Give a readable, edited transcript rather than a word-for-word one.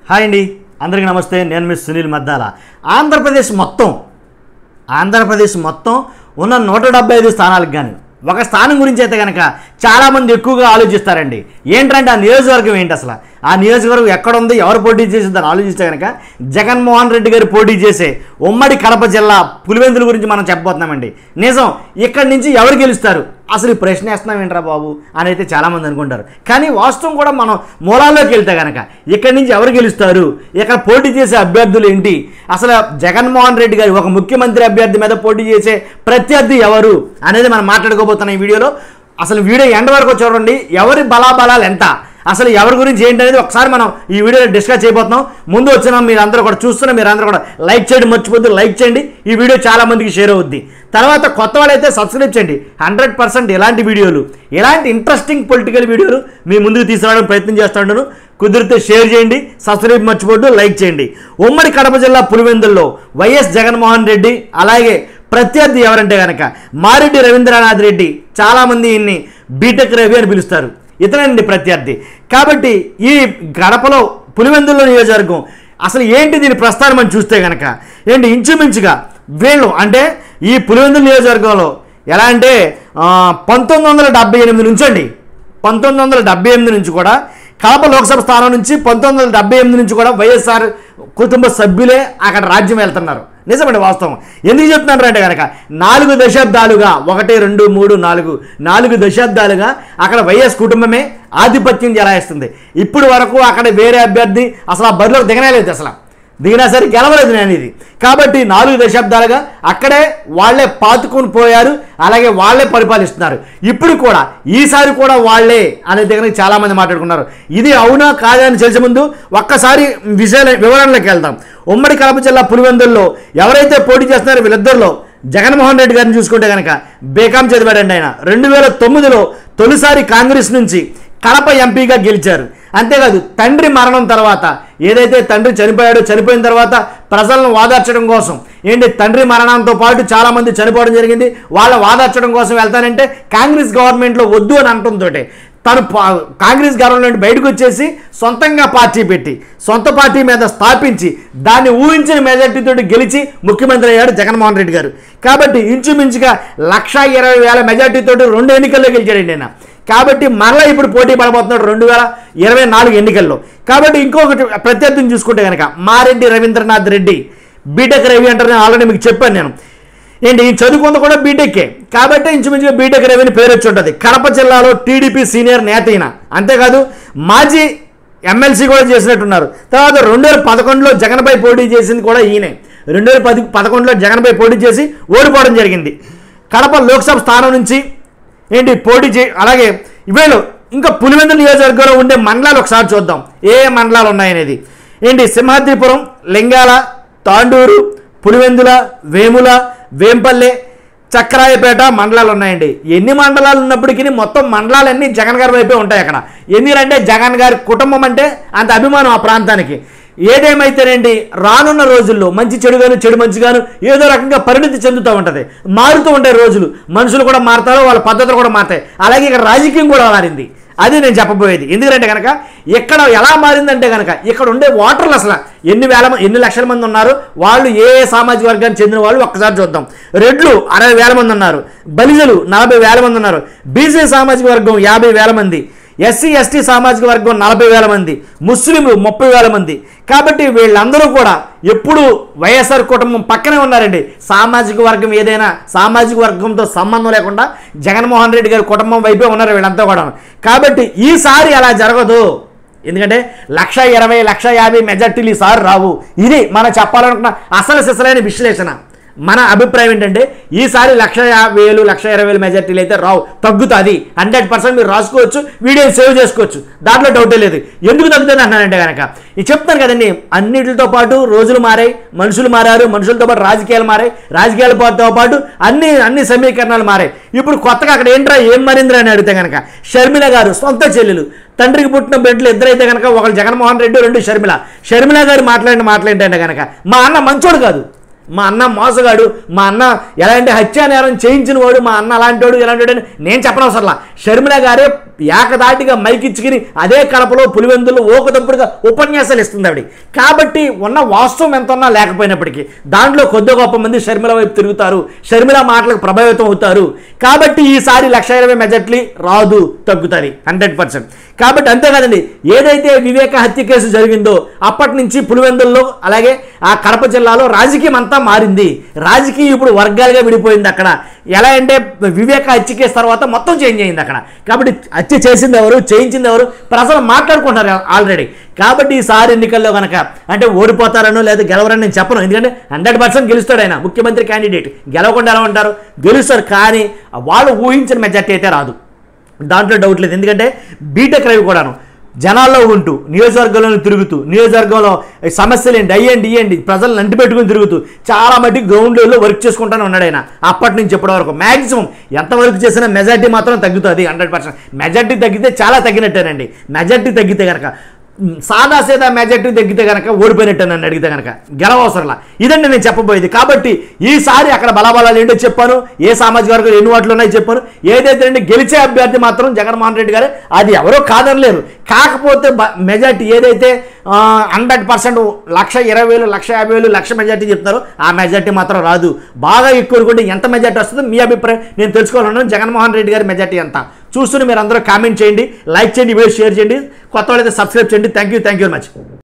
Hi అండి, అందరికీ నమస్తే. నేను మిస్ సునీల్ మద్దాల. ఆంధ్రప్రదేశ్ మొత్తం ఉన్న 175 స్థానాలకు కానీ ఒక స్థానం గురించి అయితే కనుక చాలామంది ఎక్కువగా ఆలోచిస్తారండి. ఏంటంటే ఆ నియోజకవర్గం ఏంటి, అసలు ఆ నియోజకవర్గం ఎక్కడుంది, ఎవరు పోటీ చేసిందని ఆలోచిస్తే కనుక జగన్మోహన్ రెడ్డి గారు పోటీ చేసే ఉమ్మడి కడప జిల్లా పులివెందుల గురించి మనం చెప్పబోతున్నామండి. నిజం, ఇక్కడి నుంచి ఎవరు గెలుస్తారు, అసలు ఈ ప్రశ్న వేస్తున్నాం ఏంట్రా బాబు అని అయితే చాలామంది అనుకుంటారు. కానీ వాస్తవం కూడా మనం మూలాల్లోకి వెళ్తే కనుక ఇక్కడి నుంచి ఎవరు గెలుస్తారు, ఇక్కడ పోటీ చేసే అభ్యర్థులు ఏంటి, అసలు జగన్మోహన్ రెడ్డి గారు ఒక ముఖ్యమంత్రి అభ్యర్థి మీద పోటీ చేసే ప్రత్యర్థి ఎవరు అనేది మనం మాట్లాడుకోబోతున్నాం ఈ వీడియోలో. అసలు వీడియో ఎండ్ వరకు చూడండి, ఎవరి బలాబలాలు ఎంత, అసలు ఎవరి గురించి ఏంటనేది ఒకసారి మనం ఈ వీడియోలో డిస్కస్ చేయబోతున్నాం. ముందు వచ్చిన మీరందరూ కూడా చూస్తున్న మీరందరూ కూడా లైక్ చేయడం మర్చిపోద్దు, లైక్ చేయండి. ఈ వీడియో చాలా మందికి షేర్ అవుద్ది. తర్వాత కొత్త వాళ్ళైతే సబ్స్క్రైబ్ చేయండి. 100% ఇలాంటి వీడియోలు, ఇలాంటి ఇంట్రెస్టింగ్ పొలిటికల్ వీడియోలు మీ ముందుకు తీసుకురావడానికి ప్రయత్నం చేస్తాను. కుదిరితే షేర్ చేయండి, సబ్స్క్రైబ్ మర్చిపోద్దు, లైక్ చేయండి. ఉమ్మడి కడప జిల్లా పులివెందుల్లో వైఎస్ జగన్మోహన్ రెడ్డి, అలాగే ప్రత్యర్థి ఎవరంటే కనుక మారెడ్డి రవీంద్రనాథ్ రెడ్డి. చాలామంది ఈయన్ని బీటెక్ రవి అని పిలుస్తారు, ఇతనండి ప్రత్యర్థి. కాబట్టి ఈ గడపలో పులివెందుల్లో నియోజకవర్గం అసలు ఏంటి, దీని ప్రస్థానం అని చూస్తే కనుక ఏంటి, ఇంచుమించుగా వీళ్ళు అంటే ఈ పులివెందుల నియోజకవర్గంలో ఎలా అంటే 1978 నుంచి అండి, 1978 నుంచి కూడా కడప లోక్సభ స్థానం నుంచి 1978 నుంచి కూడా వైఎస్ఆర్ కుటుంబ సభ్యులే అక్కడ రాజ్యం వెళ్తున్నారు. నిజమండి, వాస్తవం. ఎందుకు చెప్తున్నారు అంటే కనుక 4 దశాబ్దాలుగా 1, 2, 3, 4 దశాబ్దాలుగా అక్కడ వైఎస్ కుటుంబమే ఆధిపత్యం చెలాయిస్తుంది. ఇప్పుడు వరకు అక్కడ వేరే అభ్యర్థి అసలు ఆ బరిలోకి దిగనేలేదు, అసలు దిగినా సరే గెలవలేదు నేను ఇది. కాబట్టి 4 దశాబ్దాలుగా అక్కడే వాళ్ళే పాతుకొని పోయారు, అలాగే వాళ్ళే పరిపాలిస్తున్నారు. ఇప్పుడు కూడా ఈసారి కూడా వాళ్ళే అనే దగ్గర చాలామంది మాట్లాడుకున్నారు. ఇది అవునా కాదా అని తెలిసే ముందు ఒక్కసారి వివరణలోకి వెళ్దాం. ఉమ్మడి కడప జిల్లా పులివెందుల్లో ఎవరైతే పోటీ చేస్తున్నారో వీళ్ళిద్దరిలో జగన్మోహన్ రెడ్డి గారిని చూసుకుంటే కనుక బీకాం చదివాడండి ఆయన. 2009లో తొలిసారి కాంగ్రెస్ నుంచి కడప ఎంపీగా గెలిచారు. అంతేకాదు తండ్రి మరణం తర్వాత ఏదైతే తండ్రి చనిపోయిన తర్వాత ప్రజలను వాదార్చడం కోసం ఏంటి, తండ్రి మరణంతో పాటు చాలామంది చనిపోవడం జరిగింది. వాళ్ళ వాదార్చడం కోసం వెళ్తానంటే కాంగ్రెస్ గవర్నమెంట్లో వద్దు అని అనడంతో తను కాంగ్రెస్ గవర్నమెంట్ బయటకు వచ్చేసి సొంతంగా పార్టీ పెట్టి సొంత పార్టీ మీద స్థాపించి దాన్ని ఊహించిన మెజార్టీతో గెలిచి ముఖ్యమంత్రి అయ్యాడు జగన్మోహన్ రెడ్డి గారు. కాబట్టి ఇంచుమించుగా 1,20,000 మెజార్టీతో 2 ఎన్నికల్లో గెలిచాడండి ఆయన. కాబట్టి మరలా ఇప్పుడు పోటీ పడబోతున్నాడు 2024 ఎన్నికల్లో. కాబట్టి ఇంకొకటి ప్రత్యర్థిని చూసుకుంటే కనుక మారెడ్డి రవీంద్రనాథ్ రెడ్డి, బీటెక్ రవి అంటారు. నేను ఆల్రెడీ మీకు చెప్పాను నేను ఏంటి, ఈ చదువుకుంది కూడా బీటెక్కే. కాబట్టి ఇంచుమించుగా బీటెక్ రవి అని పేరు వచ్చి ఉంటుంది. కడప జిల్లాలో టీడీపీ సీనియర్ నేత ఈయన. అంతేకాదు మాజీ ఎమ్మెల్సీ కూడా చేసినట్టున్నారు. తర్వాత 2011లో జగన్పై పోటీ చేసింది కూడా ఈయనే. 2011లో జగన్పై పోటీ చేసి ఓడిపోవడం జరిగింది. కడప లోక్సభ స్థానం నుంచి ఏంటి పోటీ అలాగే వీళ్ళు ఇంకా పులివెందుల నియోజకవర్గంలో ఉండే మండలాలు ఒకసారి చూద్దాం, ఏ మండలాలు ఉన్నాయనేది. ఏంటి, సింహాద్రిపురం, లింగాల, తాండూరు, పులివెందుల, వేముల, వేంపల్లె, చక్రాయపేట మండలాలు ఉన్నాయండి. ఎన్ని మండలాలు ఉన్నప్పటికీ మొత్తం మండలాలన్నీ జగన్ గారి వైపే ఉంటాయి అక్కడ. ఎందుకంటే జగన్ గారి కుటుంబం అంటే అంత అభిమానం ఆ ప్రాంతానికి. ఏదేమైతేనండి రానున్న రోజుల్లో మంచి చెడుగాను చెడు మంచిగాను ఏదో రకంగా పరిణితి చెందుతూ ఉంటుంది, మారుతూ ఉంటాయి రోజులు. మనుషులు కూడా మారుతారు, వాళ్ళ పద్ధతులు కూడా మారుతాయి. అలాగే ఇక్కడ రాజకీయం కూడా మారింది, అది నేను చెప్పబోయేది. ఎందుకంటే కనుక ఇక్కడ ఎలా మారిందంటే కనుక ఇక్కడ ఉండే ఓటర్లు అసలు ఎన్ని లక్షల మంది ఉన్నారు, వాళ్ళు ఏ సామాజిక వర్గానికి చెందిన వాళ్ళు ఒక్కసారి చూద్దాం. రెడ్లు 60,000 మంది ఉన్నారు, బలిజలు 40,000 మంది ఉన్నారు, బీసీ సామాజిక వర్గం 50,000 మంది, ఎస్సీ ఎస్టీ సామాజిక వర్గం 40,000 మంది, ముస్లింలు 30,000 మంది. కాబట్టి వీళ్ళందరూ కూడా ఎప్పుడు వైఎస్ఆర్ కుటుంబం పక్కనే ఉన్నారండి. సామాజిక వర్గం ఏదైనా సామాజిక వర్గంతో సంబంధం లేకుండా జగన్మోహన్ రెడ్డి గారి కుటుంబం వైపే ఉన్నారు వీళ్ళంతా కూడా. కాబట్టి ఈసారి అలా జరగదు. ఎందుకంటే 1,20,000, 1,50,000 మెజార్టీలు ఈసారి రావు. ఇది మనం చెప్పాలనుకున్న అసలు సిసలైన విశ్లేషణ. మన అభిప్రాయం ఏంటంటే ఈసారి 1,50,000, 1,20,000 మెజార్టీలు అయితే రావు, తగ్గుతుంది. 100% మీరు రాసుకోవచ్చు, వీడియోని సేవ్ చేసుకోవచ్చు, దాంట్లో డౌటే లేదు. ఎందుకు తగ్గుతుంది అంటున్నానంటే కనుక ఇది చెప్తాను కదండి. అన్నిటితో పాటు రోజులు మారాయి, మనుషులు మారారు, మనుషులతో పాటు రాజకీయాలు మారాయి, రాజకీయాలతో పాటు అన్ని సమీకరణాలు మారాయి. ఇప్పుడు కొత్తగా అక్కడ ఏంట్రా ఏం మారిందిరా అని అడిగితే కనుక షర్మిల గారు సొంత చెల్లెలు, తండ్రికి పుట్టిన బిడ్డలు ఇద్దరైతే కనుక ఒకళ్ళు జగన్మోహన్ రెడ్డి, 2 షర్మిల గారు మాట్లాడేంటే కనుక మా అన్న మంచోడు కాదు, మా అన్న మోసగాడు, మా అన్న ఎలాంటి హత్యానేరం చేయించిన వాడు, మా అన్న అలాంటి వాడు ఇలాంటి వాడు నేను చెప్పనవసరంలా. షర్మిల గారే ఏకదాటిగా మైకిచ్చుకుని అదే కడపలో పులివెందుల్లో ఓకదప్పుడుగా ఉపన్యాసాలు ఇస్తుంది ఆవిడ. కాబట్టి ఉన్న వాస్తవం ఎంత ఉన్నా లేకపోయినప్పటికీ దాంట్లో కొద్ది గొప్ప మంది షర్మిల వైపు తిరుగుతారు, షర్మిల మాటలకు ప్రభావితం అవుతారు. కాబట్టి ఈసారి 120 మెజార్టీ రాదు, తగ్గుతుంది 100%. కాబట్టి అంతే కదండి, ఏదైతే వివేక హత్య కేసు జరిగిందో అప్పటి నుంచి పులివెందుల్లో అలాగే ఆ కడప జిల్లాలో రాజకీయం అంతా మారింది. రాజకీయం ఇప్పుడు వర్గాలుగా విడిపోయింది. అక్కడ ఎలా అంటే వివేక హత్య కేసు తర్వాత మొత్తం చేంజ్ అయింది అక్కడ. కాబట్టి హత్య చేసింది ఎవరు, చేయించింది ఎవరు, ప్రజలు మాట్లాడుకుంటున్నారు ఆల్రెడీ. కాబట్టి ఈసారి ఎన్నికల్లో కనుక అంటే ఓడిపోతారనో లేదా గెలవరని నేను చెప్పను, ఎందుకంటే 100% గెలుస్తాడు ఆయన, ముఖ్యమంత్రి క్యాండిడేట్. గెలవకుండా ఎలా ఉంటారు, గెలుస్తారు. కానీ వాళ్ళు ఊహించిన మెజార్టీ అయితే రాదు, దాంట్లో డౌట్ లేదు. ఎందుకంటే బీటెక్ రవి కూడాను జనాల్లో ఉంటూ నియోజకవర్గంలో తిరుగుతూ నియోజకవర్గంలో సమస్యలు ఏంటి ఇయ్యండి ప్రజలను అంటి పెట్టుకుని తిరుగుతూ చాలా మట్టి గ్రౌండ్ లెవెల్లో వర్క్ చేసుకుంటానే ఉన్నాడు ఆయన అప్పటి నుంచి ఇప్పటి వరకు. మ్యాక్సిమం ఎంత వర్క్ చేసినా మెజార్టీ మాత్రం తగ్గుతుంది 100%. మెజార్టీ తగ్గితే చాలా తగ్గినట్టేనండి. మెజార్టీ తగ్గితే కనుక సాదా సీదా మెజార్టీ తగ్గితే కనుక ఓడిపోయినట్టు నన్ను అడిగితే కనుక గెలవసరలా. ఇదండి నేను చెప్పబోయేది. కాబట్టి ఈసారి అక్కడ బలాబలాలు ఏంటో చెప్పాను, ఏ సామాజిక వర్గాలు ఎన్ని ఓట్లు ఉన్నాయో చెప్పాను. ఏదైతే అండి గెలిచే అభ్యర్థి మాత్రం జగన్మోహన్ రెడ్డి గారు, అది ఎవరో కాదనలేరు. కాకపోతే మెజార్టీ ఏదైతే 100% 1,20,000 1,50,000 లక్ష మెజార్టీ చెప్తారో ఆ మెజార్టీ మాత్రం రాదు. బాగా ఎక్కువ అనుకుంటే ఎంత మెజార్టీ వస్తుందో మీ అభిప్రాయం నేను తెలుసుకోవాలన్నాను. జగన్మోహన్ రెడ్డి గారి మెజార్టీ ఎంత చూస్తున్న మీరు అందరూ కామెంట్ చేయండి, లైక్ చేయండి, వీడియో షేర్ చేయండి, కొత్త వాళ్ళైతే సబ్స్క్రైబ్ చేయండి. Thank you very much.